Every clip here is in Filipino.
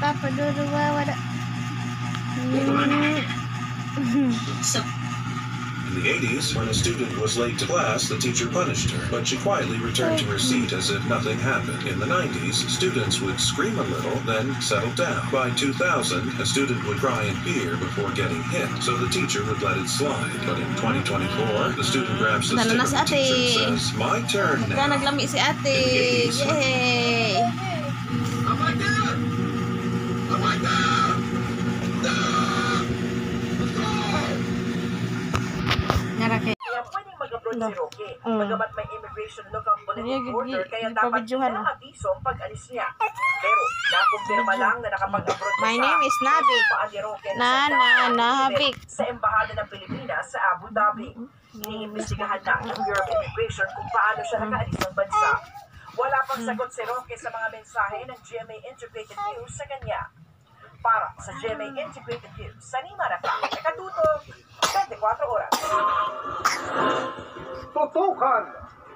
Papa dulu wala. In the 80s, when a student was late to class, the teacher punished her, but she quietly returned to her seat as if nothing happened. In the 90s, students would scream a little, then settle down. By 2000, a student would cry in fear before getting hit, so the teacher would let it slide. But in 2024, the student grabs the stick of the teacher and says, "My turn now." Naglami si ate. Yay! Oh my God! Oh my God! Narake. Kaya pwedeng mag-abroad si Roque. Bagamat may immigration lookout bulletin order, kaya dapat pinaabiso ang pag-alis niya. Pero nakumpirma lang na nakapag-abroad My name is Nabik. Nabik. Sa Embahada ng Pilipinas sa Abu Dhabi. Iniimbestigahan na ng Bureau of Immigration kung paano siya nakaalis ng bansa. Wala pang sagot si Roque sa mga mensahe ng GMA Integrated News sa kanya. Para sa GMA Integrated News, Sanima Raka, nakatutok 24 oras. Tutukan!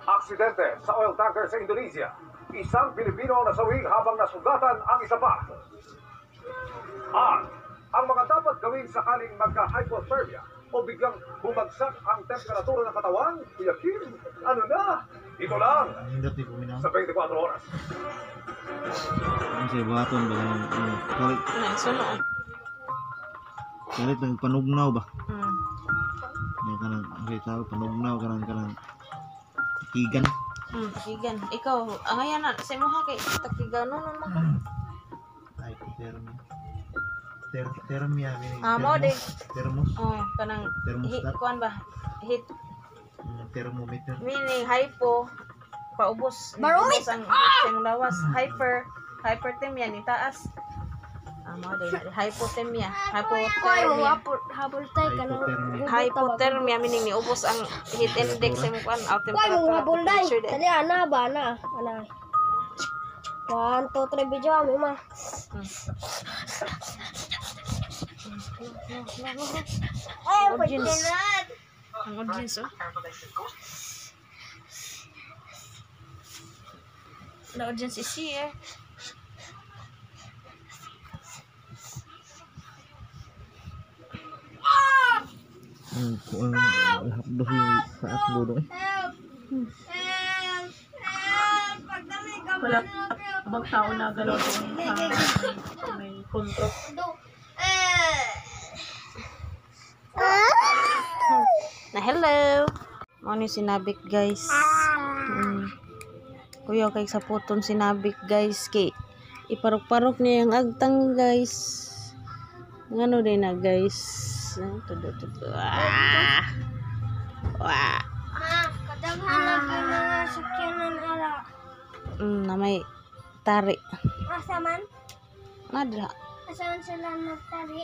Aksidente sa oil tanker sa Indonesia. Isang Pilipino ang nasawi habang nasugatan ang isa pa. At ang mga dapat gawin sakaling magka-hypothermia o biglang bumagsak ang temperatura ng katawan, Kuya Kim, ano na? Ito lang sa 24 oras. Ang siya baton ba kanang kalit. Sunod. Kalit ng panugnaw ba? May kanang okay tao panugnaw kanang tikigan. Tikigan. Ikaw, ngayon na sa mo kay takigan no naman. Ay termia ini. Mo de. Termos. Kanang Thermostat. kuan ba? Heat Thermometer. meaning hypo paubos Barumit! ang imong lawas hyperthermia ni taas mo de hypothermia hypothermia meaning ni ubos ang heat index sa imong kuan out temperature de. Tadi ana ba na? Ana. 1 2 3 video kami mah. Ang audience The audience is here. Hapdos yung saat bodo eh. Wala bang tao na gano'n may kontrol. Na hello. Mo ni sinabik guys. Kuya kay sa puton sinabik guys kay iparok-parok niya yung agtang guys. Ngano din na guys. Tudo. Wah. Kadaghan lagi na sakyanan ala. Na may tari. Asa man? Madra. Asaman sila nagtari?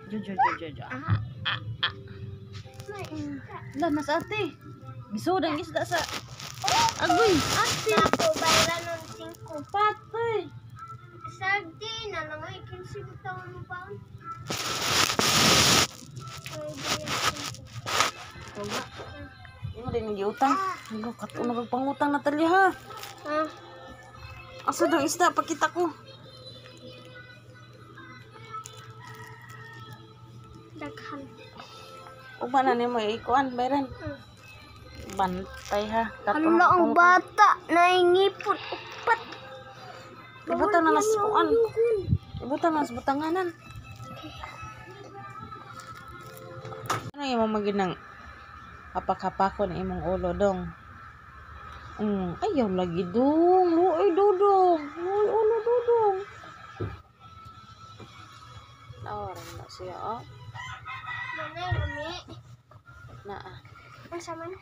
Jo. Lah mas ate. Gisudang isda sa agoy. Ate. Ako bayran ng 5. Patay. Sagdi na lang ay 15 taon mo pa. Imo din giutang. Ano katong nagpangutang na tali ha. Asa daw isda pakita ko. Daghan. Uban na nimo ikuan bayran. Bantay ha. Ano ang bata naingipon upat. Ibutan na nas kuan. Ibutan na sa butanganan. Ano yung maginang hapak-hapakon imong ulo dong. Ayaw lagi dong. Luoy dodong. Luoy ulo dodong. Nawaran na siya oh. Nanay kami. Naa. Asa man?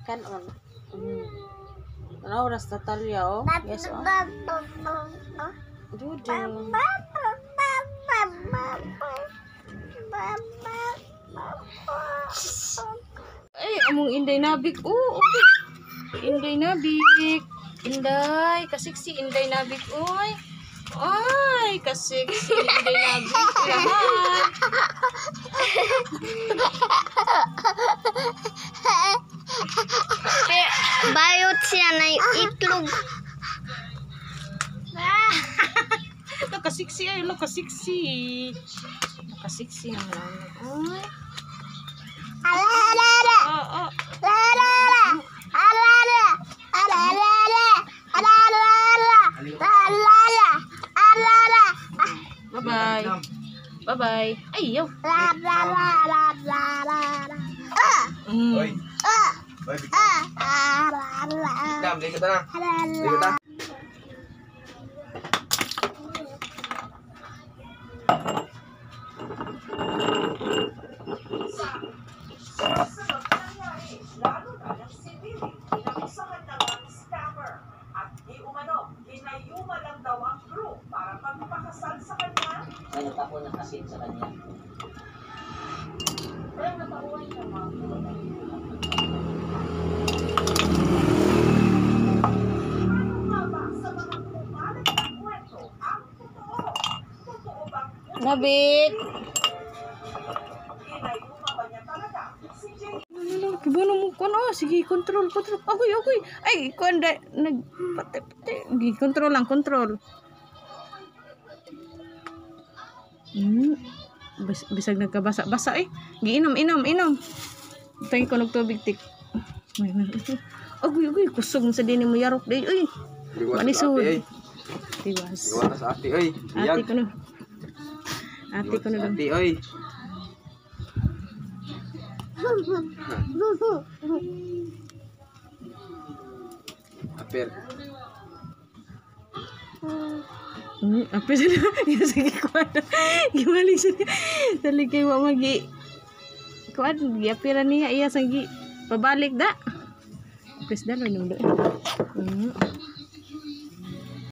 Kanon. Ano oras na talya oh? Yes oh. Dudong. Ay, among Inday Nabik. Okay. Inday Nabik. Inday, kasiksi Inday Nabik. Uy. Ay, kasiksi Inday Nabik. Lahat. Nakasiksi ay, nakasiksi. Nakasiksi ang langat. Ay. Oh. Bye-bye. Bye-bye. Ay, yo. Oy. Oy, Dam, di kita na. Di kita. Lalo na ng sibili, inakusahan na ng scammer. At di umano, hinayuma lang daw ang crew para magpakasal sa kanya. Kaya ako nakasin sa kanya. Pero napauwi ka mga Ano nga ba sa mga pumalit na kwento ang totoo? Totoo bang Nabit. hinayuma ba niya talaga si Jay? Kibono mo ko no. Sige, control. Agoy. Ay, kuanda nagpate. Gi control lang, control. Bisag nagkabasa-basa eh. Giinom. Tangin ko ng tubig tik. Agoy, kusog sa dini mo yarok day. Uy. Manisod. Tiwas. Gawa sa ati, oy. Ate ko na. Ate ko na lang. Ati, oy. Aper. Apa sila? Yung sige kuwan. Gimali sila. Dali kay wa magi. Kuwan, giapiran niya iya sagi. Pabalik da. Pres da lang doon.